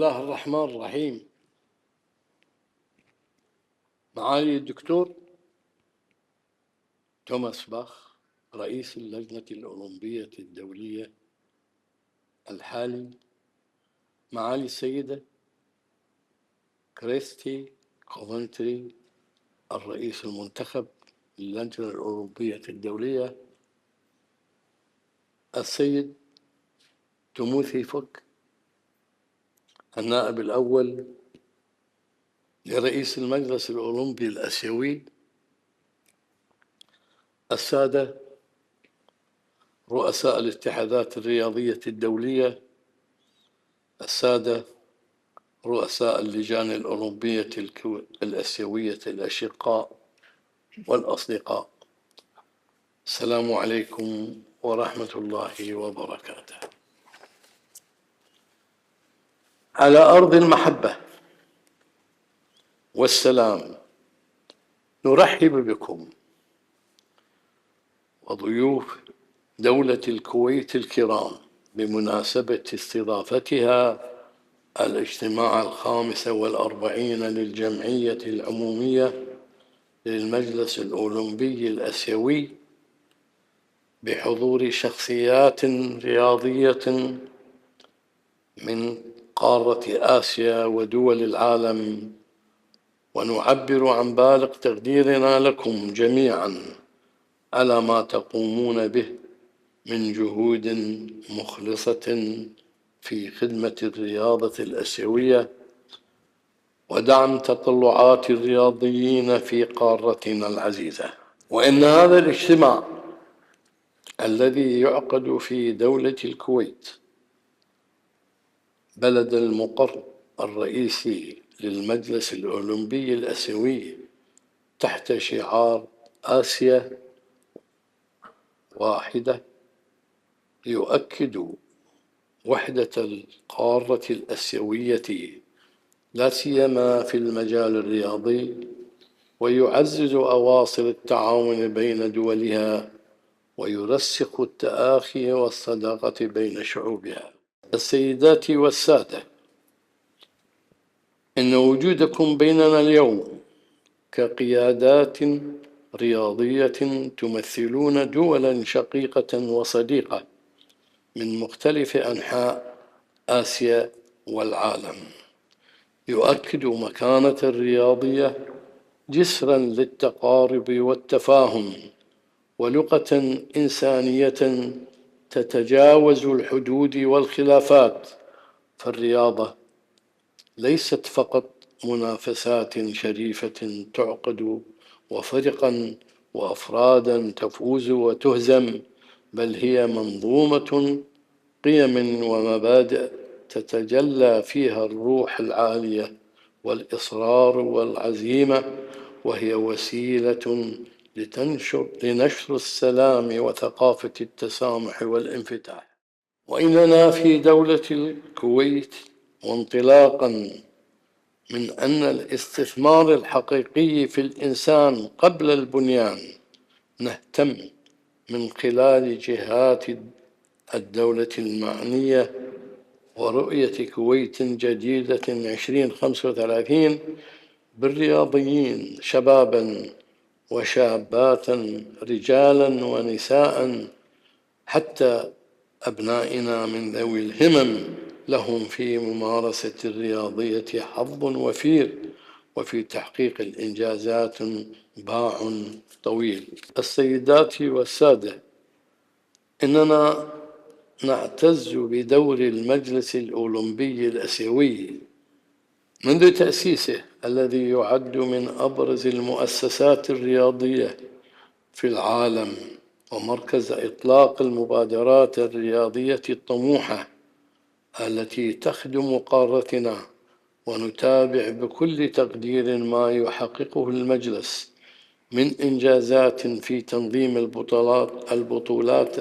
الله الرحمن الرحيم. معالي الدكتور توماس باخ رئيس اللجنة الأولمبية الدولية الحالي، معالي السيدة كريستي كوفنتري الرئيس المنتخب للجنة الأولمبية الدولية، السيد تيموثي فوك النائب الأول لرئيس المجلس الأولمبي الآسيوي، السادة رؤساء الاتحادات الرياضية الدولية، السادة رؤساء اللجان الأولمبية الآسيوية الأشقاء والأصدقاء، السلام عليكم ورحمة الله وبركاته. على أرض المحبة والسلام نرحب بكم وضيوف دولة الكويت الكرام بمناسبة استضافتها الاجتماع 45 للجمعية العمومية للمجلس الأولمبي الآسيوي بحضور شخصيات رياضية من قارة آسيا ودول العالم، ونعبر عن بالغ تقديرنا لكم جميعا على ما تقومون به من جهود مخلصة في خدمة الرياضة الآسيوية ودعم تطلعات الرياضيين في قارتنا العزيزة. وإن هذا الاجتماع الذي يعقد في دولة الكويت بلد المقر الرئيسي للمجلس الأولمبي الآسيوي تحت شعار آسيا واحدة يؤكد وحدة القارة الآسيوية لا سيما في المجال الرياضي، ويعزز أواصر التعاون بين دولها ويرسخ التآخي والصداقة بين شعوبها. السيدات والسادة، إن وجودكم بيننا اليوم كقيادات رياضية تمثلون دولا شقيقة وصديقة من مختلف أنحاء آسيا والعالم يؤكد مكانة الرياضية جسرا للتقارب والتفاهم ولغة إنسانية تتجاوز الحدود والخلافات، فالرياضة ليست فقط منافسات شريفة تعقد وفرقا وأفرادا تفوز وتهزم، بل هي منظومة قيم ومبادئ تتجلى فيها الروح العالية والإصرار والعزيمة، وهي وسيلة لنشر السلام وثقافة التسامح والانفتاح. وإننا في دولة الكويت، وانطلاقا من أن الاستثمار الحقيقي في الإنسان قبل البنيان، نهتم من خلال جهات الدولة المعنية ورؤية كويت جديدة 2035 بالرياضيين شبابا وشابات رجالا ونساء، حتى أبنائنا من ذوي الهمم لهم في ممارسة الرياضية حظ وفير وفي تحقيق الإنجازات باع طويل. السيدات والسادة، إننا نعتز بدور المجلس الأولمبي الآسيوي منذ تأسيسه، الذي يعد من أبرز المؤسسات الرياضية في العالم ومركز إطلاق المبادرات الرياضية الطموحة التي تخدم قارتنا، ونتابع بكل تقدير ما يحققه المجلس من إنجازات في تنظيم البطولات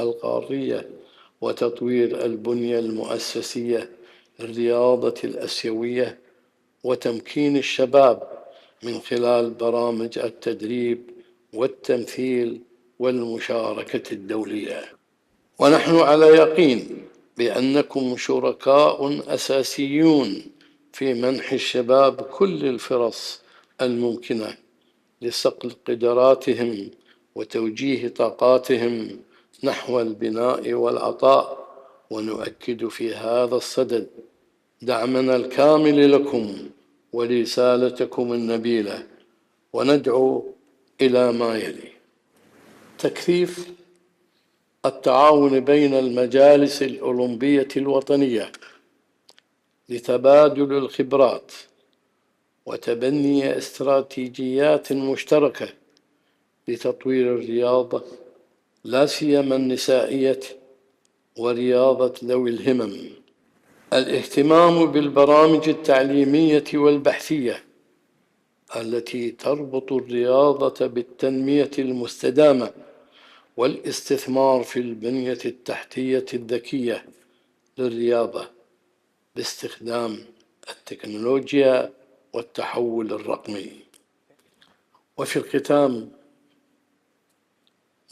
القارية وتطوير البنية المؤسسية للرياضة الآسيوية وتمكين الشباب من خلال برامج التدريب والتمثيل والمشاركة الدولية. ونحن على يقين بأنكم شركاء أساسيون في منح الشباب كل الفرص الممكنة لصقل قدراتهم وتوجيه طاقاتهم نحو البناء والعطاء، ونؤكد في هذا الصدد دعمنا الكامل لكم ورسالتكم النبيلة، وندعو إلى ما يلي: تكثيف التعاون بين المجالس الأولمبية الوطنية لتبادل الخبرات وتبني استراتيجيات مشتركة لتطوير الرياضة، لا سيما النسائية ورياضة ذوي الهمم. الاهتمام بالبرامج التعليمية والبحثية التي تربط الرياضة بالتنمية المستدامة والاستثمار في البنية التحتية الذكية للرياضة باستخدام التكنولوجيا والتحول الرقمي. وفي الختام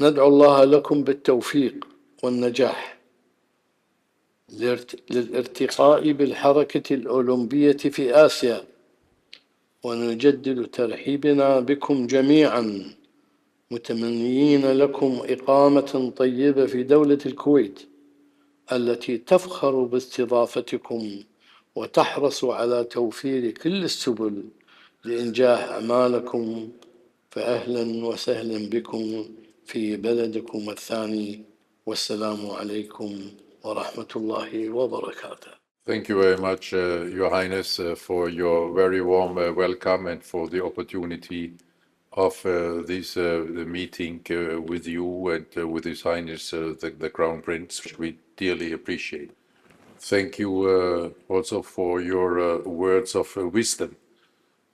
ندعو الله لكم بالتوفيق والنجاح للارتقاء بالحركة الأولمبية في آسيا، ونجدد ترحيبنا بكم جميعا، متمنيين لكم إقامة طيبة في دولة الكويت التي تفخر باستضافتكم وتحرص على توفير كل السبل لإنجاح أعمالكم، فأهلا وسهلا بكم في بلدكم الثاني، والسلام عليكم ورحمة الله وبركاته. Thank you very much, Your Highness, for your very warm welcome and for the opportunity of this meeting with you and with His Highness the Crown Prince, which we dearly appreciate. Thank you also for your words of wisdom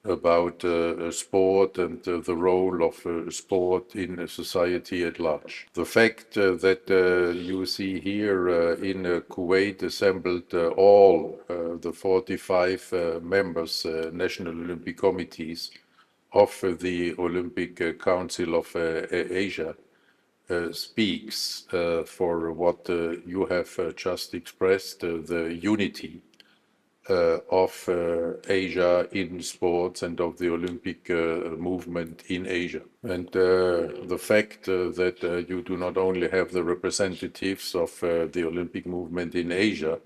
about sport and the role of sport in society at large. The fact that you see here in Kuwait assembled all the 45 members, National Olympic Committees of the Olympic Council of Asia speaks for what you have just expressed, the unity of Asia in sports and of the Olympic movement in Asia. And the fact that you do not only have the representatives of the Olympic movement in Asia,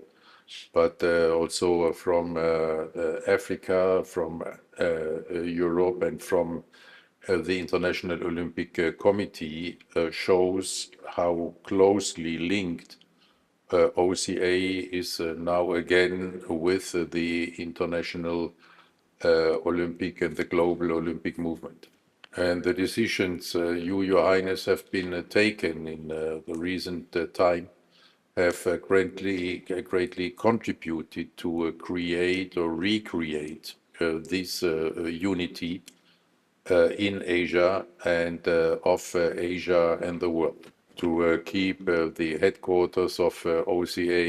but also from Africa, from Europe, and from the International Olympic Committee shows how closely linked OCA is now again with the international Olympic and the global Olympic movement. And the decisions you, Your Highness, have been taken in the recent time have greatly contributed to create or recreate this unity in Asia and of Asia and the world. To keep the headquarters of OCA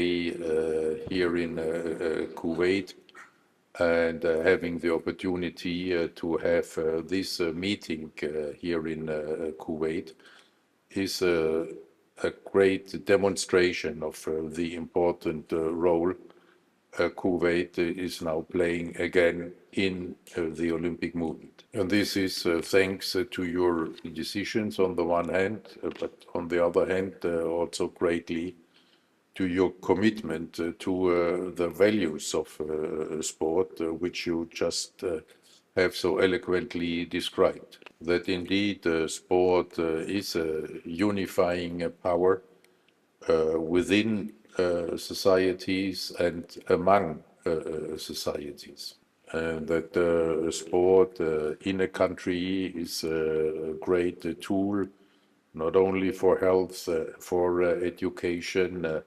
here in Kuwait and having the opportunity to have this meeting here in Kuwait is a great demonstration of the important role Kuwait is now playing again in the Olympic movement. And this is thanks to your decisions on the one hand, but on the other hand also greatly to your commitment to the values of sport, which you just have so eloquently described. That indeed sport is a unifying power within societies and among societies. And that sport in a country is a great tool, not only for health, for education,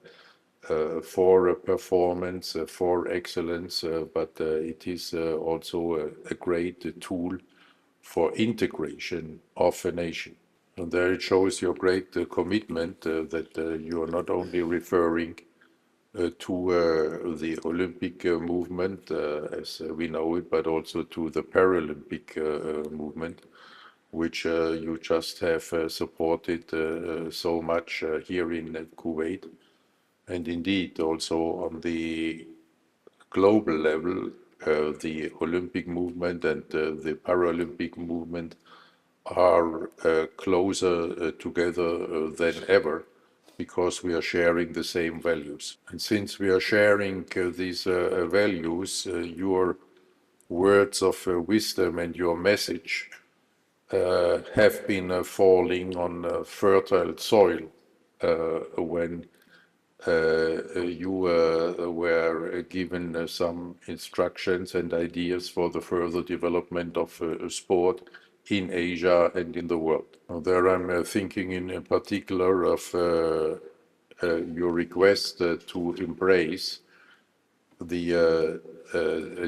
for performance, for excellence, but it is also a great tool for integration of a nation. And there it shows your great commitment that you are not only referring to the Olympic movement as we know it, but also to the Paralympic movement, which you just have supported so much here in Kuwait. And indeed, also on the global level, the Olympic movement and the Paralympic movement are closer together than ever, because we are sharing the same values. And since we are sharing these values, your words of wisdom and your message have been falling on fertile soil when you were given some instructions and ideas for the further development of sport in Asia and in the world. There I'm thinking in particular of your request to embrace the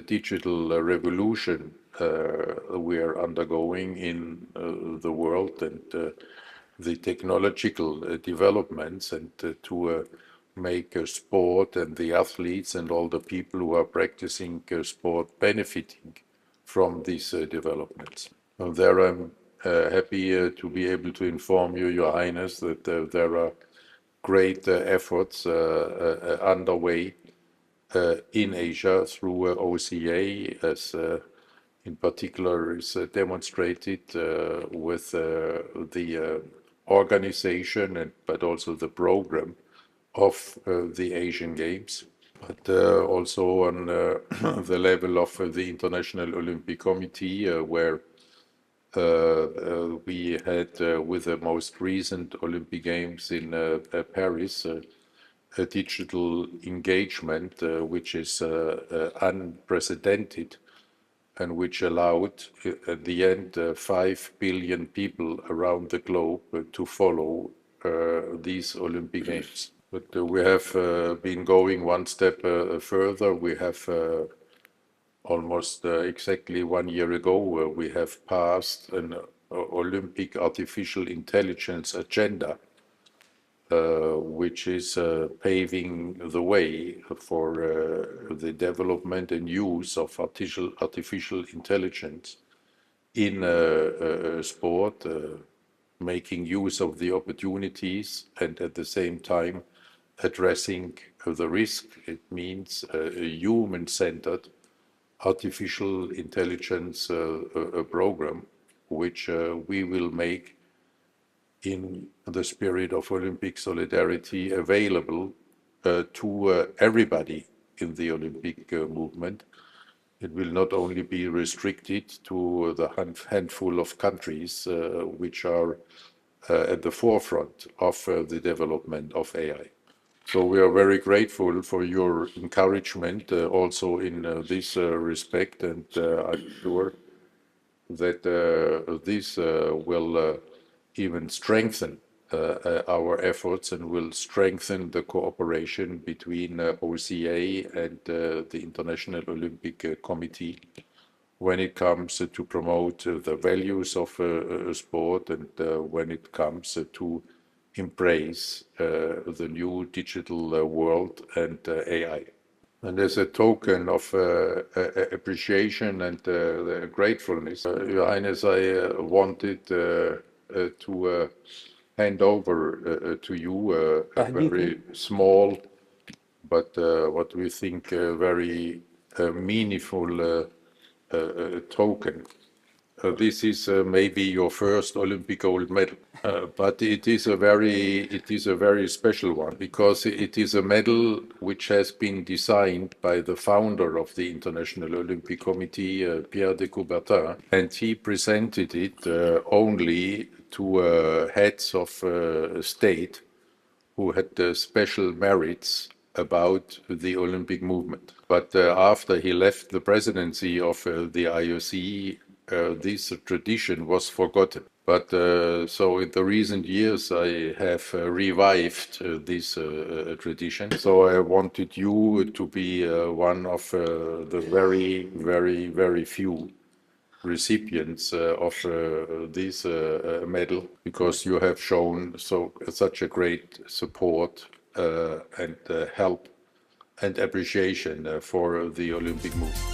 digital revolution we are undergoing in the world, and the technological developments, and to make sport and the athletes and all the people who are practicing sport benefiting from these developments. There I'm happy to be able to inform you, Your Highness, that there are great efforts underway in Asia through OCA, as in particular is demonstrated with the organization but also the program of the Asian Games, but also on the level of the International Olympic Committee, where we had with the most recent Olympic Games in Paris a digital engagement which is unprecedented, and which allowed at the end 5 billion people around the globe to follow these Olympic Games. But we have been going one step further. We have almost exactly 1 year ago, we have passed an Olympic artificial intelligence agenda, which is paving the way for the development and use of artificial intelligence in sport, making use of the opportunities and at the same time addressing the risk. It means a human-centered artificial intelligence program, which we will make in the spirit of Olympic solidarity available to everybody in the Olympic movement. It will not only be restricted to the handful of countries which are at the forefront of the development of AI. So we are very grateful for your encouragement also in this respect, and I'm sure that this will even strengthen our efforts and will strengthen the cooperation between OCA and the International Olympic Committee when it comes to promote the values of sport, and when it comes to embrace the new digital world and AI. And as a token of appreciation and gratefulness, Your Highness, I wanted to hand over to you a very small, but what we think very meaningful token. This is maybe your first Olympic gold medal, but it is a very special one, because it is a medal which has been designed by the founder of the International Olympic Committee, Pierre de Coubertin, and he presented it only to heads of state who had special merits about the Olympic movement. But after he left the presidency of the IOC, this tradition was forgotten. But so in the recent years, I have revived this tradition. So I wanted you to be one of the very few recipients of this medal, because you have shown such a great support and help and appreciation for the Olympic movement.